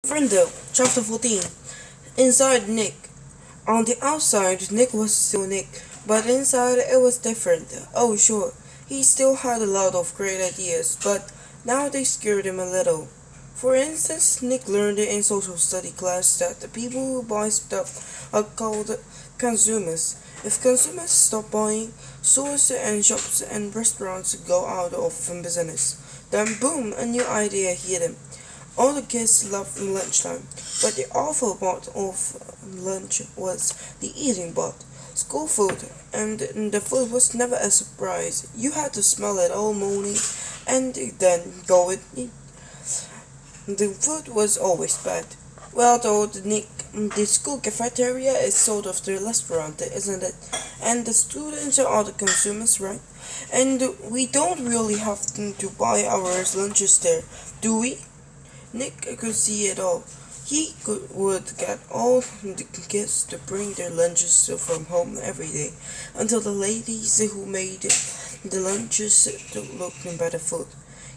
Frindle, Chapter 14. Inside Nick. On the outside, Nick was still Nick, but inside it was different. Oh, sure, he still had a lot of great ideas, but now they scared him a little. For instance, Nick learned in social study class that the people who buy stuff are called consumers. If consumers stop buying, stores and shops and restaurants go out of business. Then boom, a new idea hit him. All the kids loved lunchtime, but the awful part of lunch was the eating part. School food, and the food was never a surprise. You had to smell it all morning and then go and eat. The food was always bad. Well, told Nick, the school cafeteria is sort of the restaurant, isn't it? And the students are the consumers, right? And we don't really have to buy our lunches there, do we? Nick could see it all. Would get all the kids to bring their lunches from home every day, until the ladies who made the lunches looked better food.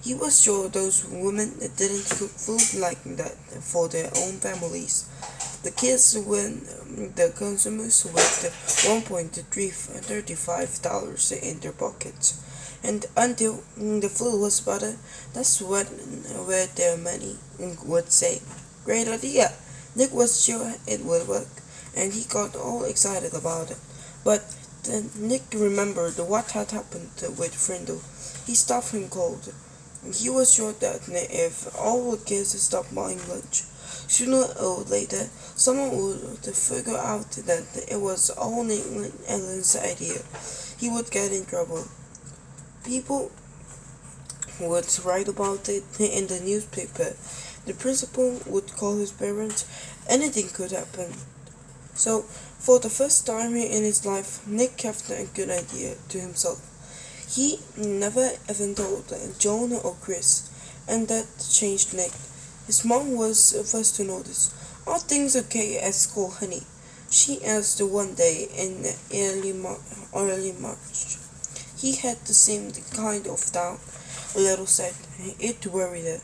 He was sure those women didn't cook food like that for their own families. The kids when the consumers with $1.35 in their pockets. And until the food was butter, that's what where their money would say. Great idea! Nick was sure it would work, and he got all excited about it. But then Nick remembered what had happened with Frindle. He stopped him cold. He was sure that if all the kids stopped buying lunch, sooner or later someone would figure out that it was all Nick and Ellen's idea. He would get in trouble. People would write about it in the newspaper. The principal would call his parents. Anything could happen. So, for the first time in his life, Nick kept a good idea to himself. He never even told Joan or Chris, and that changed Nick. His mom was first to notice. Are things okay at school, honey? She asked one day in early March. He had seemed kind of down, a little sad. It worried her.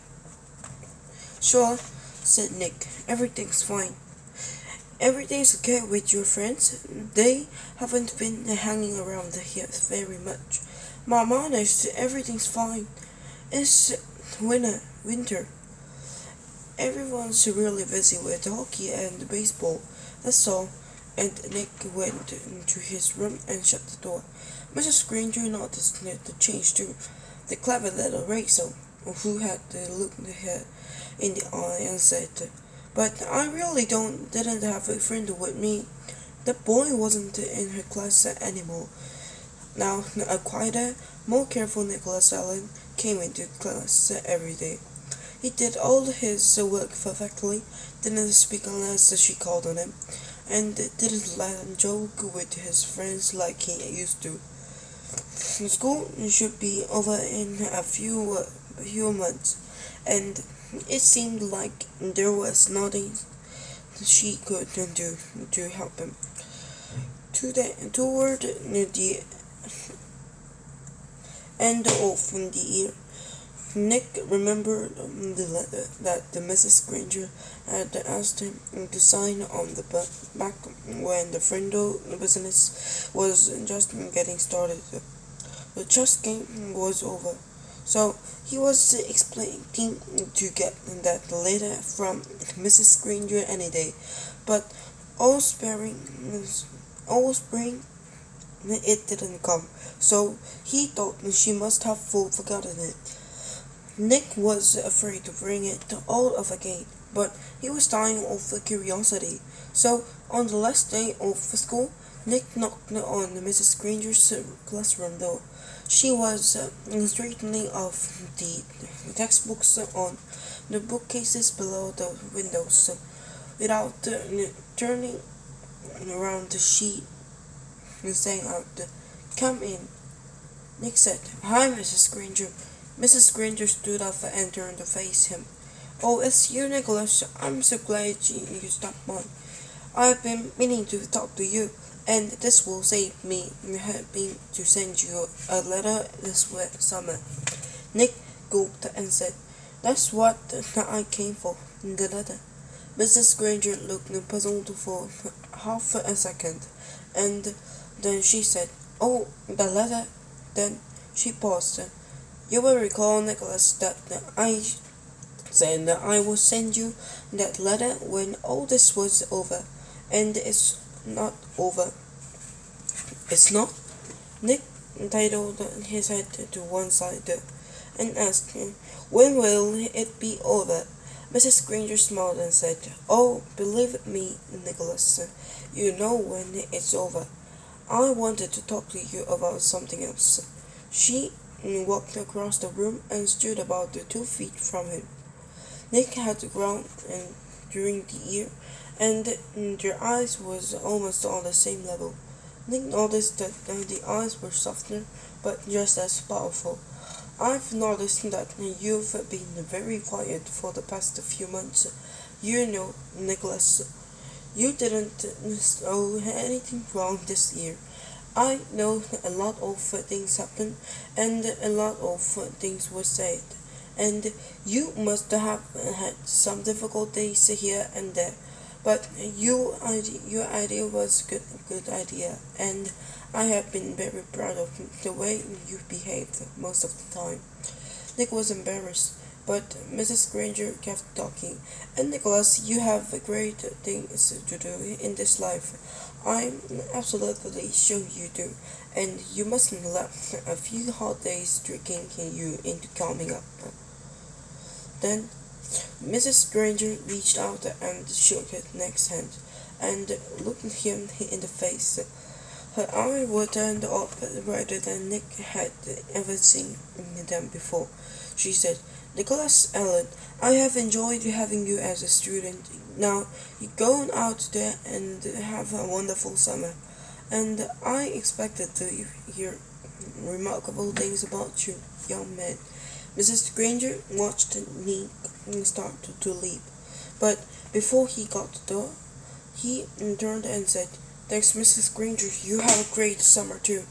Sure, said Nick. Everything's fine. Everything's okay with your friends? They haven't been hanging around here very much. Mom, honest, everything's fine. It's winter. Everyone's really busy with hockey and baseball. That's all. And Nick went into his room and shut the door. Mrs. Granger noticed the change too. The clever little Rachel, who had looked her in the eye and said, "But I really didn't have a friend with me." That boy wasn't in her class anymore. Now, a quieter, more careful Nicholas Allen came into class every day. He did all his work perfectly, didn't speak unless she called on him, and didn't let him joke with his friends like he used to. School should be over in a few months, and it seemed like there was nothing she could do to help him. Toward the end of the year, Nick remembered the letter that the Mrs. Granger had asked him to sign on the back when the Frindle business was just getting started. The chess game was over, so he was expecting to get that letter from Mrs. Granger any day, but all spring it didn't come, so he thought she must have forgotten it. Nick was afraid to bring it all up again, but he was dying of curiosity. So, on the last day of school, Nick knocked on Mrs. Granger's classroom door. She was straightening off the textbooks on the bookcases below the windows. Without turning around, she sang out, "Come in." Nick said, "Hi, Mrs. Granger." Mrs. Granger stood up and turned to face him. "Oh, it's you, Nicholas. I'm so glad you stopped by. I've been meaning to talk to you, and this will save me having to send you a letter this summer." Nick gulped and said, "That's what I came for, the letter." Mrs. Granger looked puzzled for half a second, and then she said, "Oh, the letter." Then she paused. "You will recall, Nicholas, that I said that I will send you that letter when all this was over, and it's not over. It's not?" Nick titled his head to one side and asked him, "When will it be over?" Mrs. Granger smiled and said, "Oh, believe me, Nicholas, you know when it's over. I wanted to talk to you about something else." She walked across the room and stood about 2 feet from him. Nick had grown during the year, and their eyes was almost on the same level. Nick noticed that the eyes were softer, but just as powerful. "I've noticed that you've been very quiet for the past few months. You know, Nicholas, you didn't do anything wrong this year. I know a lot of things happened, and a lot of things were said, and you must have had some difficult days here and there. But your idea was good idea, and I have been very proud of the way you behaved most of the time." Nick was embarrassed, but Mrs. Granger kept talking. "And Nicholas, you have great things to do in this life. I'm absolutely sure you do, and you mustn't let a few hot days drinking you into coming up." Then Mrs. Granger reached out and shook Nick's hand, and looked him in the face. Her eyes were turned up brighter than Nick had ever seen them before. She said, "Nicholas Allen, I have enjoyed having you as a student. Now, you go out there and have a wonderful summer. And I expected to hear remarkable things about you, young man." Mrs. Granger watched Nick start to leap, but before he got to the door, he turned and said, "Thanks, Mrs. Granger. You have a great summer too."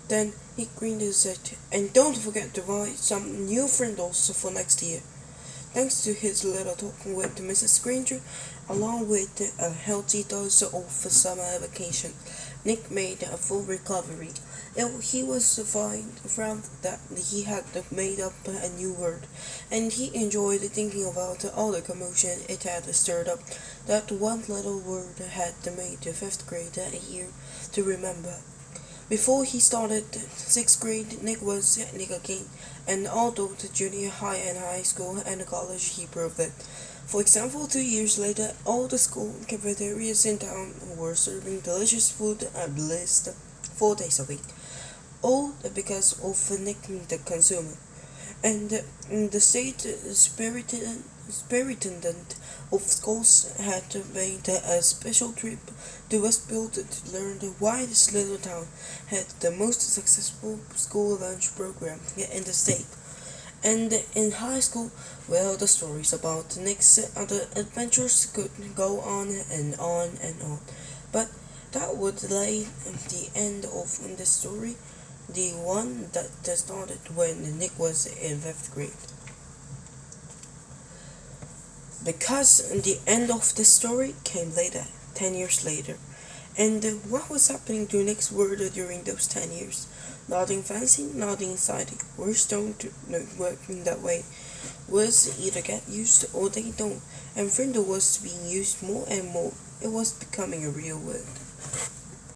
Then he grinned and said, "And don't forget to buy some new Frindles for next year." Thanks to his little talk with Mrs. Granger, along with a healthy dose of summer vacation, Nick made a full recovery. He was proud that he had made up a new word, and he enjoyed thinking about all the commotion it had stirred up. That one little word had made the fifth grade a year to remember. Before he started sixth grade, Nick was Nick again, and although the junior high and high school and college he proved it. For example, 2 years later, all the school cafeterias in town were serving delicious food at least 4 days a week, all because of Nick the consumer. And the state superintendent of schools had made a special trip to Westfield to learn why this little town had the most successful school lunch program in the state. And in high school, well, the stories about Nick's other adventures could go on and on and on. But that would lay the end of the story, the one that started when Nick was in fifth grade. Because the end of the story came later, 10 years later. And what was happening to Nick's world during those 10 years? Nothing fancy, nothing exciting. We're stoned to working that way. Words either get used or they don't. And Frindle was being used more and more. It was becoming a real word.